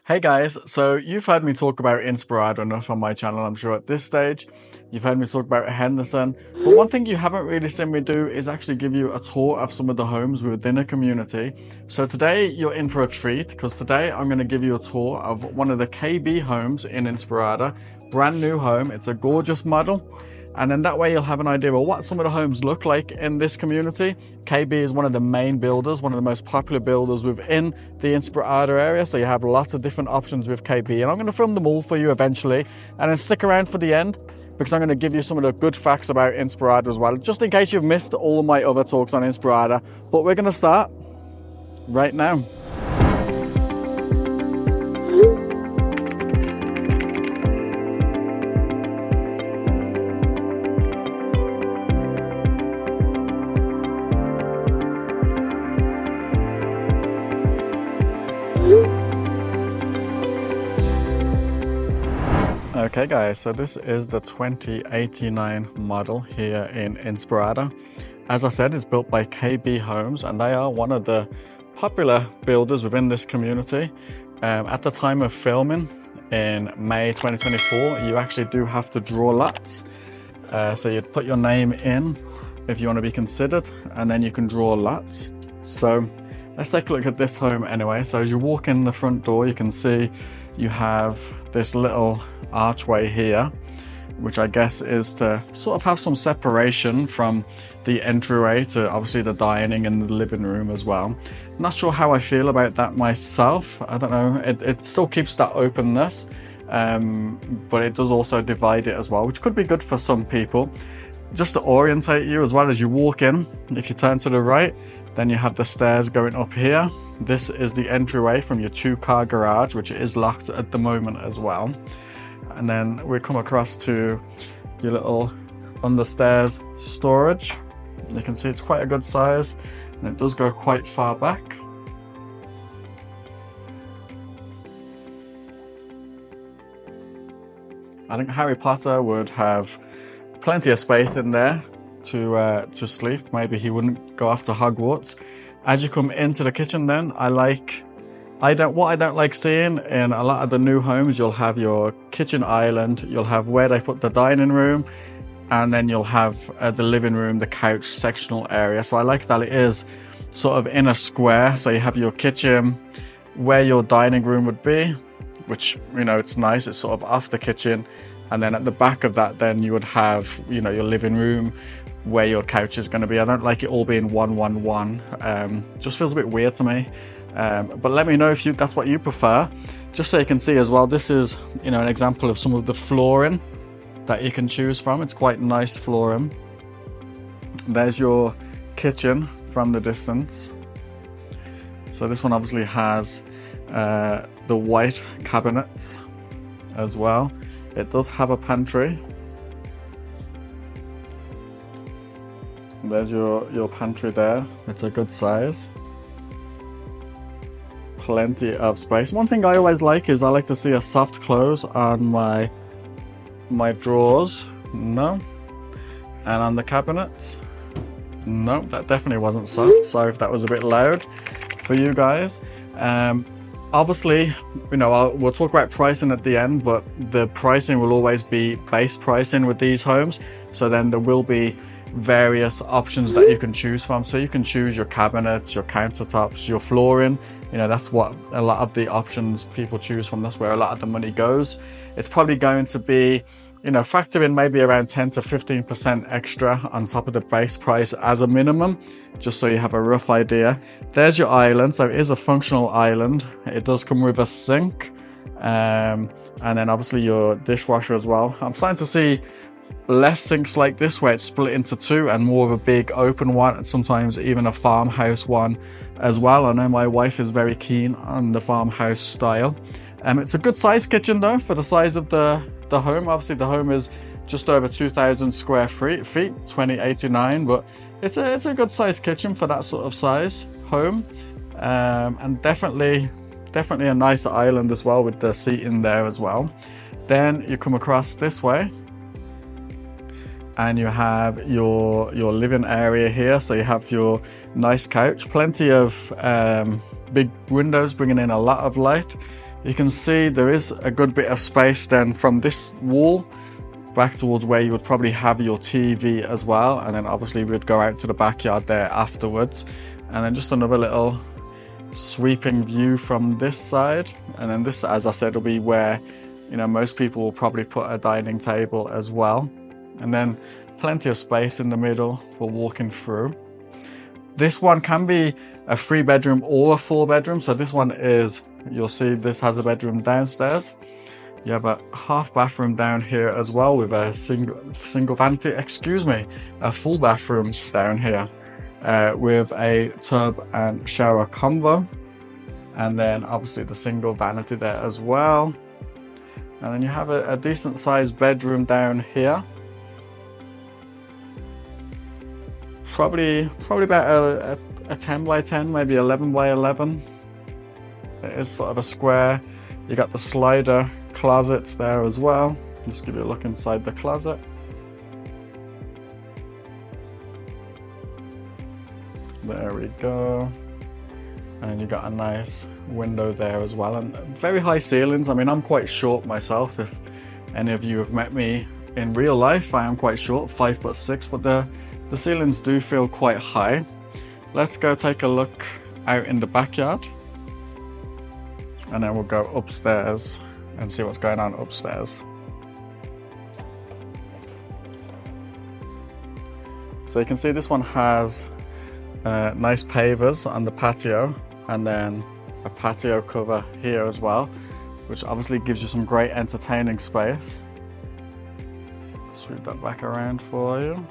Hey guys, so you've heard me talk about Inspirada enough on my channel, I'm sure at this stage. You've heard me talk about Henderson, but one thing you haven't really seen me do is actually give you a tour of some of the homes within a community. So today you're in for a treat, because today I'm going to give you a tour of one of the KB homes in Inspirada. Brand new home, it's a gorgeous model. And then that way you'll have an idea of what some of the homes look like in this community. KB is one of the main builders, one of the most popular builders within the Inspirada area. So you have lots of different options with KB. And I'm going to film them all for you eventually. And then stick around for the end, because I'm going to give you some of the good facts about Inspirada as well, just in case you've missed all of my other talks on Inspirada. But we're going to start right now. Okay guys, so this is the 2089 model here in Inspirada. As I said, it's built by KB Homes, and they are one of the popular builders within this community. At the time of filming in May 2024, you actually do have to draw lots. So you'd put your name in if you want to be considered, and then you can draw lots. So let's take a look at this home anyway. So as you walk in the front door, you can see you have this little archway here, which I guess is to sort of have some separation from the entryway to obviously the dining and the living room as well. Not sure how I feel about that myself. I don't know, it still keeps that openness, but it does also divide it as well, which could be good for some people. Just to orientate you as well, as you walk in, if you turn to the right, then you have the stairs going up here. This is the entryway from your 2-car garage, which is locked at the moment as well. And then we come across to your little understairs storage. You can see it's quite a good size, and it does go quite far back. I think Harry Potter would have plenty of space in there to sleep. Maybe he wouldn't go off to Hogwarts. As you come into the kitchen, then what I don't like seeing in a lot of the new homes, you'll have your kitchen island, you'll have where they put the dining room, and then you'll have the living room, the couch sectional area. So I like that it is sort of in a square. So you have your kitchen where your dining room would be, which, you know, it's nice, it's sort of off the kitchen. And then at the back of that, then you would have, you know, your living room where your couch is going to be. I don't like it all being 1-1-1. Just feels a bit weird to me. But let me know if that's what you prefer. Just so you can see as well, this is, you know, an example of some of the flooring that you can choose from. It's quite nice flooring. There's your kitchen from the distance. So this one obviously has the white cabinets as well. It does have a pantry. There's your pantry there. It's a good size. Plenty of space. One thing I always like is I like to see a soft close on my drawers. No. And on the cabinets. No, that definitely wasn't soft. Sorry if that was a bit loud for you guys. Obviously, you know, we'll talk about pricing at the end, but the pricing will always be base pricing with these homes. So then there will be various options that you can choose from. So you can choose your cabinets, your countertops, your flooring. You know, that's what a lot of the options people choose from. That's where a lot of the money goes. It's probably going to be, you know, factor in maybe around 10 to 15% extra on top of the base price as a minimum, just so you have a rough idea. There's your island. So it is a functional island. It does come with a sink, and then obviously your dishwasher as well. I'm starting to see less sinks like this where it's split into two, and more of a big open one, and sometimes even a farmhouse one as well. I know my wife is very keen on the farmhouse style. It's a good size kitchen though for the size of the home. Obviously the home is just over 2,000 square feet, 2089, but it's a good size kitchen for that sort of size home, and definitely a nice island as well with the seating there as well. Then you come across this way, and you have your living area here. So you have your nice couch, plenty of big windows bringing in a lot of light. You can see there is a good bit of space then from this wall back towards where you would probably have your TV as well, and then obviously we'd go out to the backyard there afterwards, and then just another little sweeping view from this side. And then this, as I said, will be where, you know, most people will probably put a dining table as well, and then plenty of space in the middle for walking through. This one can be a 3-bedroom or a 4-bedroom. So this one is, you'll see this has a bedroom downstairs. You have a half bathroom down here as well with a single vanity, a full bathroom down here with a tub and shower combo. And then obviously the single vanity there as well. And then you have a decent sized bedroom down here. Probably about a 10 by 10, maybe 11 by 11. It is sort of a square. You got the slider closets there as well. Just give you a look inside the closet. There we go. And you got a nice window there as well, and very high ceilings. I mean, I'm quite short myself. If any of you have met me in real life, I am quite short, 5'6", but the ceilings do feel quite high. Let's go take a look out in the backyard, and then we'll go upstairs and see what's going on upstairs. So you can see this one has nice pavers on the patio, and then a patio cover here as well, which obviously gives you some great entertaining space. Sweep that back around for you.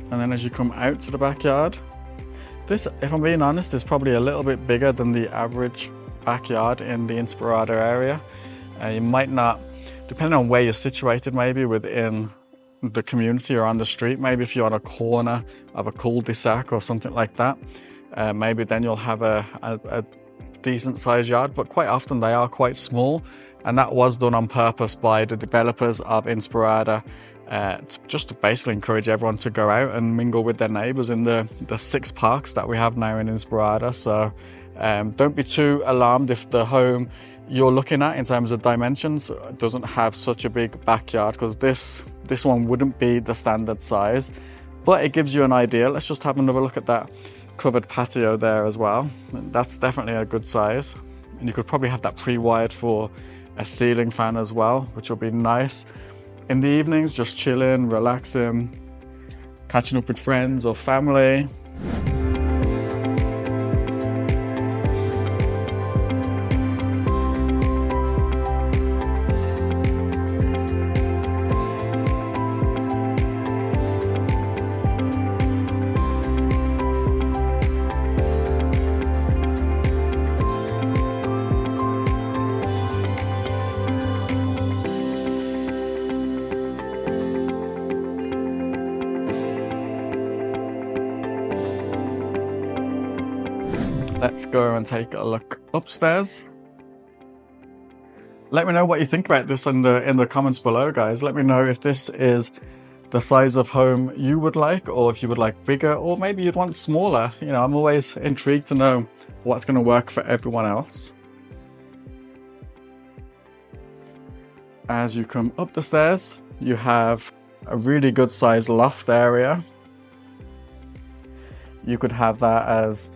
And then as you come out to the backyard, this, if I'm being honest, is probably a little bit bigger than the average backyard in the Inspirada area. You might not, depending on where you're situated, maybe within the community or on the street, maybe if you're on a corner of a cul-de-sac or something like that, maybe then you'll have a decent sized yard, but quite often they are quite small, and that was done on purpose by the developers of Inspirada, just to basically encourage everyone to go out and mingle with their neighbours in the 6 parks that we have now in Inspirada. So don't be too alarmed if the home you're looking at in terms of dimensions doesn't have such a big backyard, because this one wouldn't be the standard size, but it gives you an idea. Let's just have another look at that covered patio there as well. That's definitely a good size, and you could probably have that pre-wired for a ceiling fan as well, which will be nice in the evenings, just chilling, relaxing, catching up with friends or family. Let's go and take a look upstairs. Let me know what you think about this in the comments below, guys. Let me know if this is the size of home you would like, or if you would like bigger, or maybe you'd want smaller. You know, I'm always intrigued to know what's going to work for everyone else. As you come up the stairs, you have a really good sized loft area. You could have that as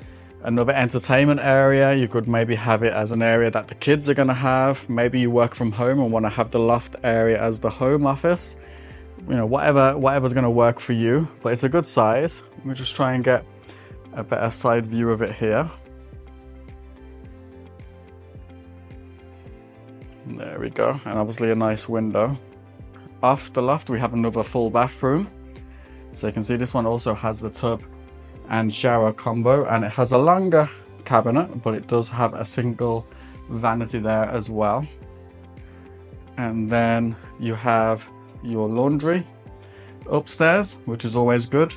another entertainment area. You could maybe have it as an area that the kids are going to have. Maybe you work from home and want to have the loft area as the home office. You know, whatever's going to work for you, but it's a good size. Let me just try and get a better side view of it here. There we go, and obviously a nice window. Off the loft we have another full bathroom. So you can see this one also has the tub and shower combo, and it has a longer cabinet, but it does have a single vanity there as well. And then you have your laundry upstairs, which is always good.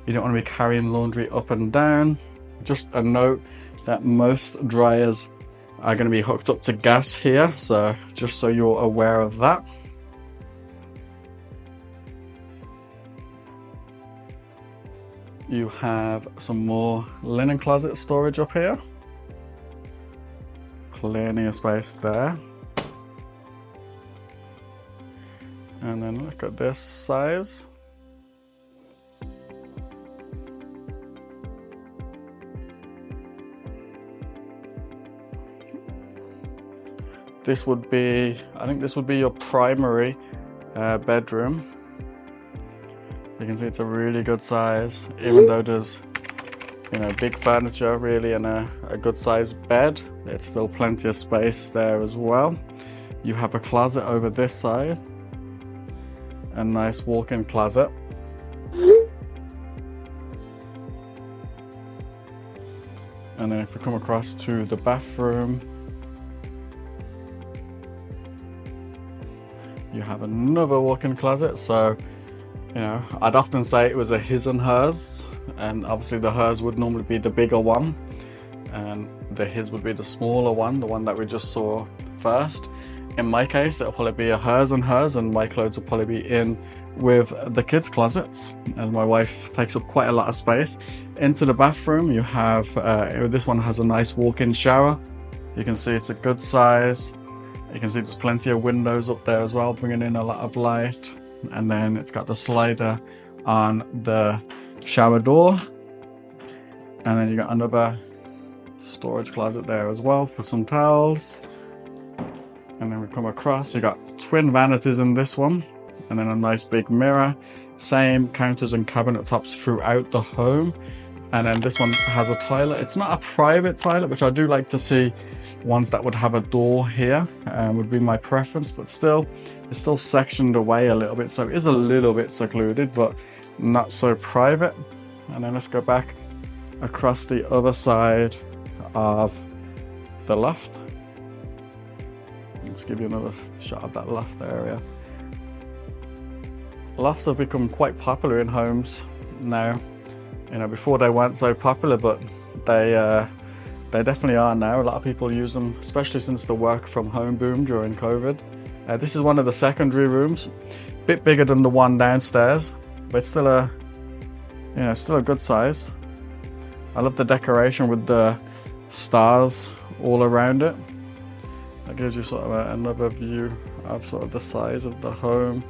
You don't want to be carrying laundry up and down. Just a note that most dryers are going to be hooked up to gas here, so just so you're aware of that. You have some more linen closet storage up here. plenty of space there. And then look at this size. This would be, I think this would be your primary bedroom. You can see it's a really good size, even though there's, you know, big furniture really and a good sized bed. It's still plenty of space there as well. You have a closet over this side, a nice walk-in closet. And then if we come across to the bathroom, you have another walk-in closet. So, you know, I'd often say it was a his and hers, and obviously the hers would normally be the bigger one and the his would be the smaller one, the one that we just saw first. In my case, it'll probably be a hers and hers, and my clothes will probably be in with the kids' closets, as my wife takes up quite a lot of space. Into the bathroom, you have, this one has a nice walk-in shower. You can see it's a good size. You can see there's plenty of windows up there as well, bringing in a lot of light. And then it's got the slider on the shower door. And then you got another storage closet there as well for some towels. And then we come across, you got twin vanities in this one. And then a nice big mirror. Same counters and cabinet tops throughout the home. And then this one has a toilet. It's not a private toilet, which I do like to see ones that would have a door here, would be my preference, but still, it's still sectioned away a little bit. So it is a little bit secluded, but not so private. And then let's go back across the other side of the loft. Let's give you another shot of that loft area. Lofts have become quite popular in homes now. You know, before they weren't so popular, but they definitely are now. A lot of people use them, especially since the work from home boom during COVID. This is one of the secondary rooms, a bit bigger than the one downstairs, but still still a good size. I love the decoration with the stars all around it. That gives you sort of another view of sort of the size of the home.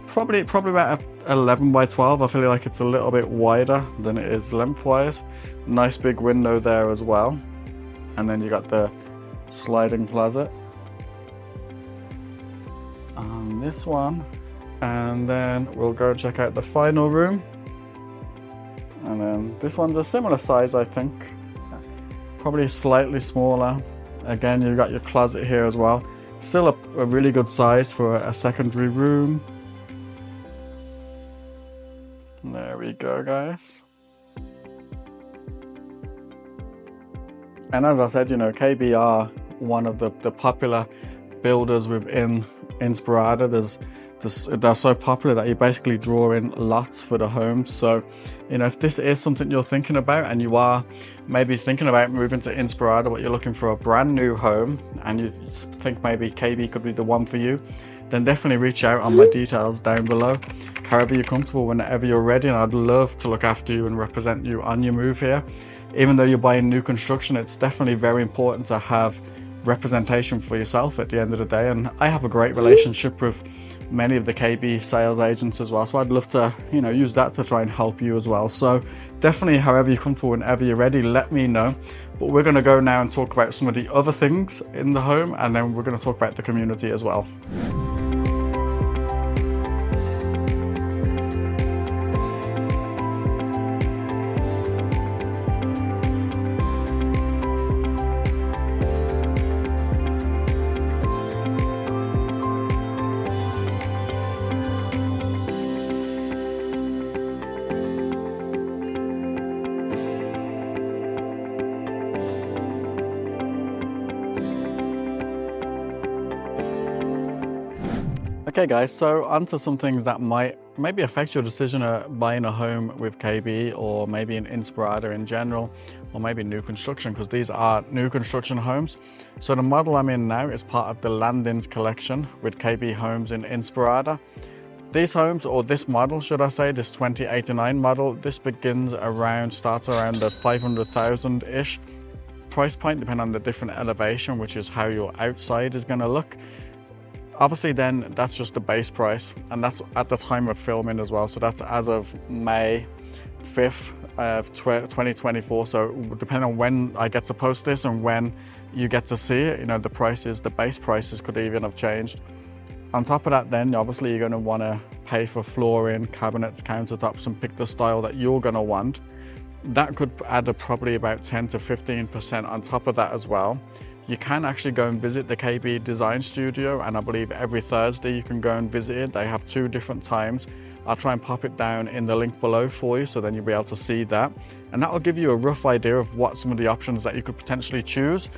Probably about 11 by 12. I feel like it's a little bit wider than it is lengthwise. Nice big window there as well. And then you got the sliding closet on this one. And then we'll go and check out the final room. And then this one's a similar size, I think. Probably slightly smaller. Again, you've got your closet here as well. Still a really good size for a secondary room. There we go, guys. And as I said, you know, KB are one of the popular builders within Inspirada. They're so popular that you basically draw in lots for the home. So, you know, if this is something you're thinking about and you are maybe thinking about moving to Inspirada, but you're looking for a brand new home and you think maybe KB could be the one for you, then definitely reach out on my details down below. However you're comfortable, whenever you're ready, and I'd love to look after you and represent you on your move here. Even though you're buying new construction, it's definitely very important to have representation for yourself at the end of the day. And I have a great relationship with many of the KB sales agents as well, so I'd love to, you know, use that to try and help you as well. So definitely, however you're comfortable, whenever you're ready, let me know. But we're going to go now and talk about some of the other things in the home, and then we're going to talk about the community as well. Okay guys, so onto some things that might maybe affect your decision of buying a home with KB, or maybe in Inspirada in general, or maybe new construction, because these are new construction homes. So the model I'm in now is part of the Landings collection with KB Homes in Inspirada. These homes, or this model should I say, this 2089 model, this starts around the 500,000-ish price point depending on the different elevation, which is how your outside is going to look. Obviously then that's just the base price, and that's at the time of filming as well. So that's as of May 5th of 2024. So depending on when I get to post this and when you get to see it, the prices, the base prices could even have changed. On top of that then, obviously you're going to want to pay for flooring, cabinets, countertops, and pick the style that you're going to want. That could add probably about 10 to 15% on top of that as well. You can actually go and visit the KB Design Studio, and I believe every Thursday you can go and visit it. They have 2 different times. I'll try and pop it down in the link below for you, so then you'll be able to see that. And that will give you a rough idea of what some of the options that you could potentially choose.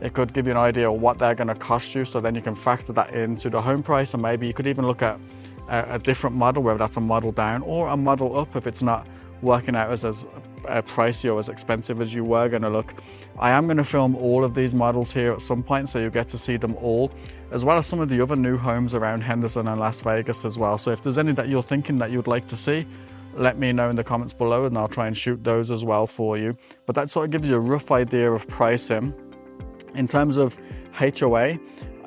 It could give you an idea of what they're going to cost you, so then you can factor that into the home price, and maybe you could even look at a different model, whether that's a model down or a model up if it's not working out as pricey or as expensive as you were going to look. I am going to film all of these models here at some point, so you'll get to see them all, as well as some of the other new homes around Henderson and Las Vegas as well. So if there's any that you're thinking that you'd like to see, let me know in the comments below and I'll try and shoot those as well for you. But that sort of gives you a rough idea of pricing. In terms of HOA,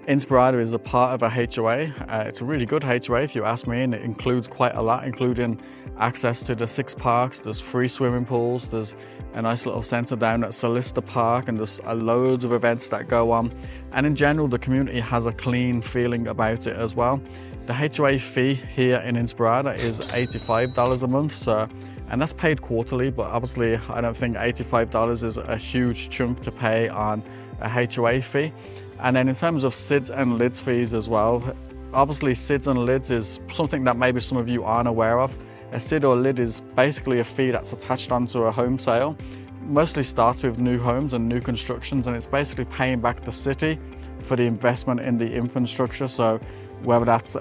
Inspirada is a part of a HOA. It's a really good HOA if you ask me, and it includes quite a lot, including access to the 6 parks. There's free swimming pools, there's a nice little centre down at Solista Park, and there's loads of events that go on. And in general, the community has a clean feeling about it as well. The HOA fee here in Inspirada is $85 a month, and that's paid quarterly, but obviously I don't think $85 is a huge chunk to pay on a HOA fee. And then in terms of SIDS and LIDS fees as well, obviously SIDS and LIDS is something that maybe some of you aren't aware of. A SID or LID is basically a fee that's attached onto a home sale. Mostly starts with new homes and new constructions, and it's basically paying back the city for the investment in the infrastructure. So whether that's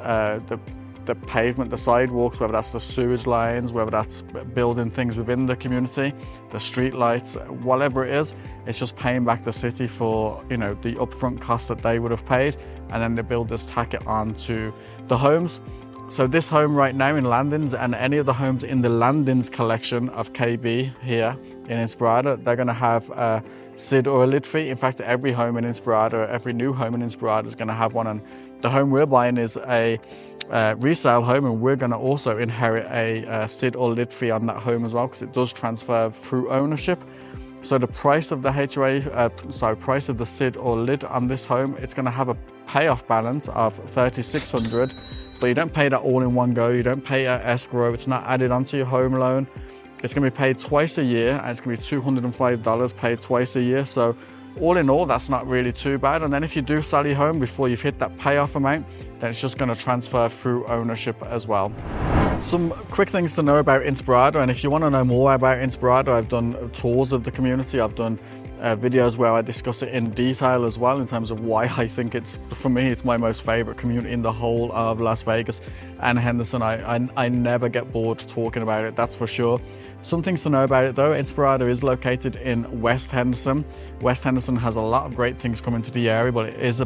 the pavement, the sidewalks, whether that's the sewage lines, whether that's building things within the community, the street lights, whatever it is, it's just paying back the city for the upfront costs that they would have paid, and then the builders tack it on to the homes. So this home right now in Landings, and any of the homes in the Landings collection of KB here in Inspirada, they're going to have a SID or a LID fee. In fact, every home in Inspirada, every new home in Inspirada is going to have one, and the home we're buying is a resale home, and we're going to also inherit a SID or LID fee on that home as well, because it does transfer through ownership. So the price of the price of the SID or LID on this home, it's going to have a payoff balance of $3,600, but you don't pay that all in one go. You don't pay escrow. It's not added onto your home loan. It's going to be paid twice a year, and it's going to be $205 paid twice a year. So all in all, that's not really too bad. And then if you do sell your home before you've hit that payoff amount, then it's just going to transfer through ownership as well. Some quick things to know about Inspirada, and if you want to know more about Inspirada, I've done tours of the community. I've done videos where I discuss it in detail as well, in terms of why I think for me, it's my most favorite community in the whole of Las Vegas and Henderson. I never get bored talking about it, that's for sure. Some things to know about it though: Inspirada is located in West Henderson. West Henderson has a lot of great things coming to the area, but it is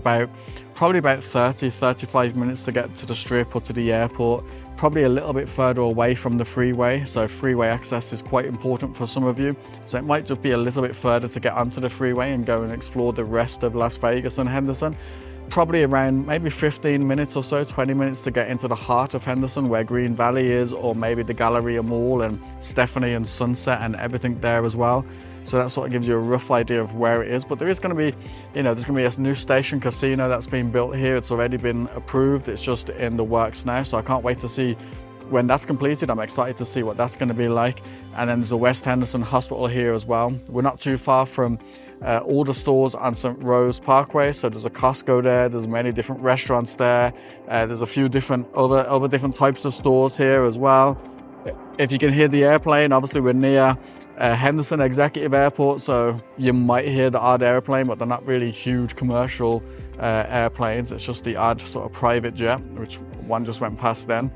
probably about 30-35 minutes to get to the strip or to the airport. Probably a little bit further away from the freeway, so freeway access is quite important for some of you. So it might just be a little bit further to get onto the freeway and go and explore the rest of Las Vegas and Henderson. Probably around maybe 15 minutes or so, 20 minutes to get into the heart of Henderson, where Green Valley is, or maybe the Galleria Mall and Stephanie and Sunset and everything there as well. So that sort of gives you a rough idea of where it is. But there is going to be, there's going to be a new station casino that's been built here. It's already been approved. It's just in the works now. So I can't wait to see when that's completed. I'm excited to see what that's going to be like. And then there's a West Henderson Hospital here as well. We're not too far from all the stores on St. Rose Parkway. So there's a Costco there. There's many different restaurants there. There's a few different other different types of stores here as well. If you can hear the airplane, obviously we're near Henderson Executive Airport, so you might hear the odd airplane, but they're not really huge commercial airplanes. It's just the odd sort of private jet, which one just went past then,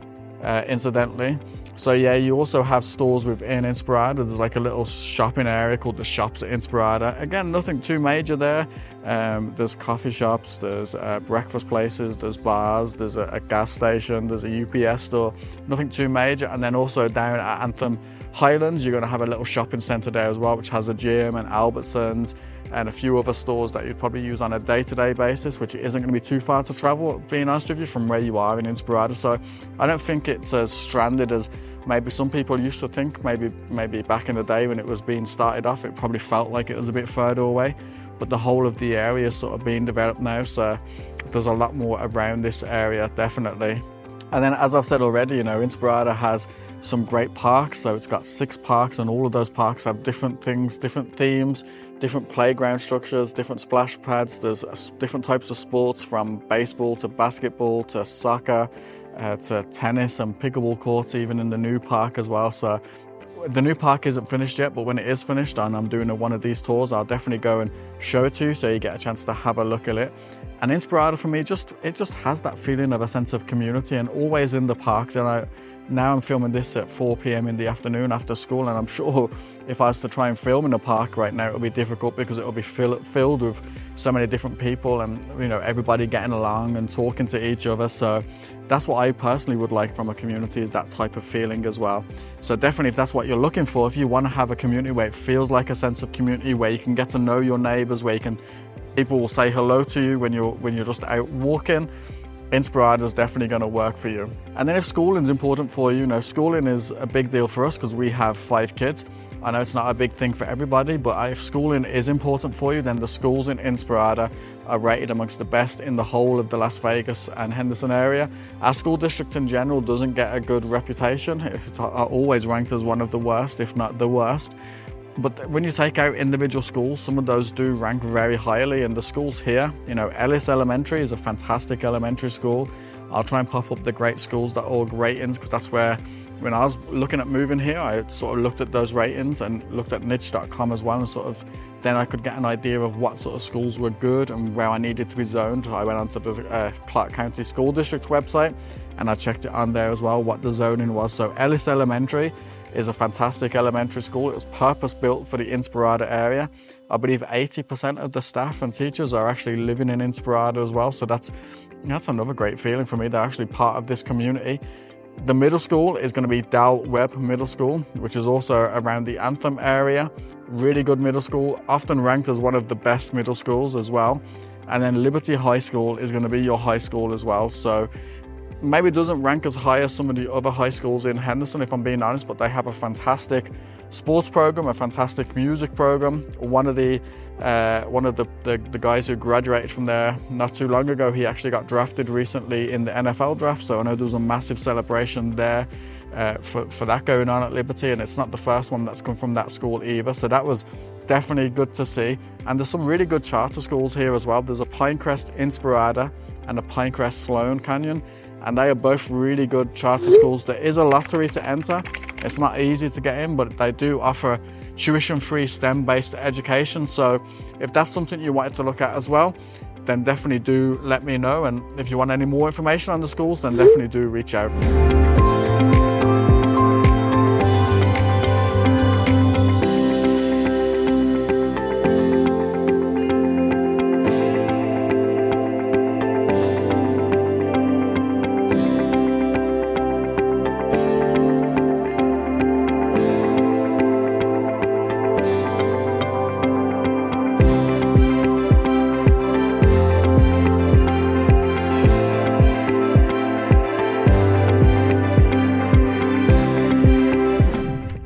incidentally. So yeah, you also have stores within Inspirada. There's like a little shopping area called the Shops at Inspirada. Again, nothing too major there. There's coffee shops, there's breakfast places, there's bars, there's a gas station, there's a UPS store. Nothing too major. And then also down at Anthem Highlands, you're going to have a little shopping centre there as well, which has a gym and Albertsons and a few other stores that you'd probably use on a day-to-day basis, which isn't going to be too far to travel, being honest with you, from where you are in Inspirada. So I don't think it's as stranded as maybe some people used to think. Maybe back in the day when it was being started off, it probably felt like it was a bit further away, but the whole of the area is sort of being developed now, so there's a lot more around this area, definitely. And then, as I've said already, you know, Inspirada has some great parks. So it's got 6 parks, and all of those parks have different things, different themes, different playground structures, different splash pads. There's different types of sports, from baseball to basketball to soccer to tennis and pickleball courts, even in the new park as well. So the new park isn't finished yet, but when it is finished and I'm doing one of these tours, I'll definitely go and show it to you so you get a chance to have a look at it. And Inspirada for me, it just has that feeling of a sense of community, and always in the parks. And now I'm filming this at 4 p.m. in the afternoon after school, and I'm sure if I was to try and film in a park right now, it'll be difficult because it'll be filled with so many different people, and you know, everybody getting along and talking to each other. So that's what I personally would like from a community, is that type of feeling as well. So definitely, if that's what you're looking for, if you want to have a community where it feels like a sense of community, where you can get to know your neighbors, where people will say hello to you when you're just out walking, Inspirada is definitely going to work for you. And then if schooling is important for you, schooling is a big deal for us because we have 5 kids. I know it's not a big thing for everybody, but if schooling is important for you, then the schools in Inspirada are rated amongst the best in the whole of the Las Vegas and Henderson area. Our school district in general doesn't get a good reputation. It's always ranked as one of the worst, if not the worst. But when you take out individual schools, some of those do rank very highly. And the schools here, Ellis Elementary is a fantastic elementary school. I'll try and pop up the great schools that all ratings, because that's where, when I was looking at moving here, I sort of looked at those ratings and looked at niche.com as well, and then I could get an idea of what sort of schools were good and where I needed to be zoned. I went onto the Clark County School District website and I checked it on there as well, what the zoning was. So Ellis Elementary is a fantastic elementary school. It was purpose built for the Inspirada area. I believe 80% of the staff and teachers are actually living in Inspirada as well. So that's another great feeling for me. They're actually part of this community. The middle school is going to be Dal Webb Middle School, which is also around the Anthem area. Really good middle school, often ranked as one of the best middle schools as well. And then Liberty High School is going to be your high school as well. So maybe it doesn't rank as high as some of the other high schools in Henderson, if I'm being honest, but they have a fantastic sports program, a fantastic music program. One of the guys who graduated from there not too long ago, he actually got drafted recently in the NFL draft. So I know there was a massive celebration there for that going on at Liberty, and it's not the first one that's come from that school either. So that was definitely good to see. And there's some really good charter schools here as well. There's a Pinecrest Inspirada and a Pinecrest Sloan Canyon, and they are both really good charter schools. There is a lottery to enter. It's not easy to get in, but they do offer tuition-free STEM-based education. So if that's something you wanted to look at as well, then definitely do let me know. And if you want any more information on the schools, then definitely do reach out.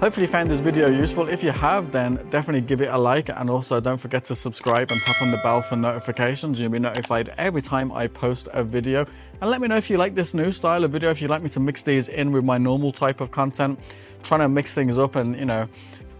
Hopefully you found this video useful. If you have, then definitely give it a like, and also don't forget to subscribe and tap on the bell for notifications. You'll be notified every time I post a video. And let me know if you like this new style of video, if you'd like me to mix these in with my normal type of content, trying to mix things up and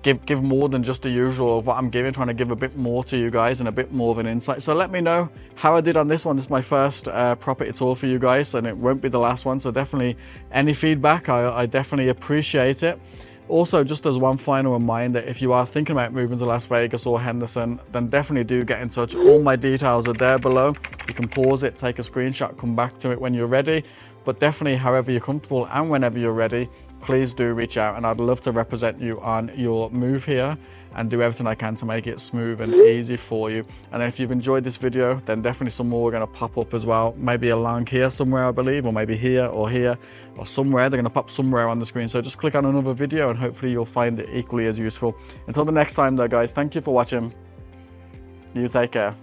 give more than just the usual of what I'm giving, trying to give a bit more to you guys and a bit more of an insight. So let me know how I did on this one. This is my first property tour for you guys, and it won't be the last one. So definitely any feedback, I definitely appreciate it. Also, just as one final reminder, if you are thinking about moving to Las Vegas or Henderson, then definitely do get in touch. All my details are there below. You can pause it, take a screenshot, come back to it when you're ready. But definitely, however you're comfortable and whenever you're ready, please do reach out, and I'd love to represent you on your move here and do everything I can to make it smooth and easy for you. And then if you've enjoyed this video, then definitely some more are going to pop up as well. Maybe along here somewhere, I believe, or maybe here or somewhere. They're going to pop somewhere on the screen. So just click on another video and hopefully you'll find it equally as useful. Until the next time though, guys, thank you for watching. You take care.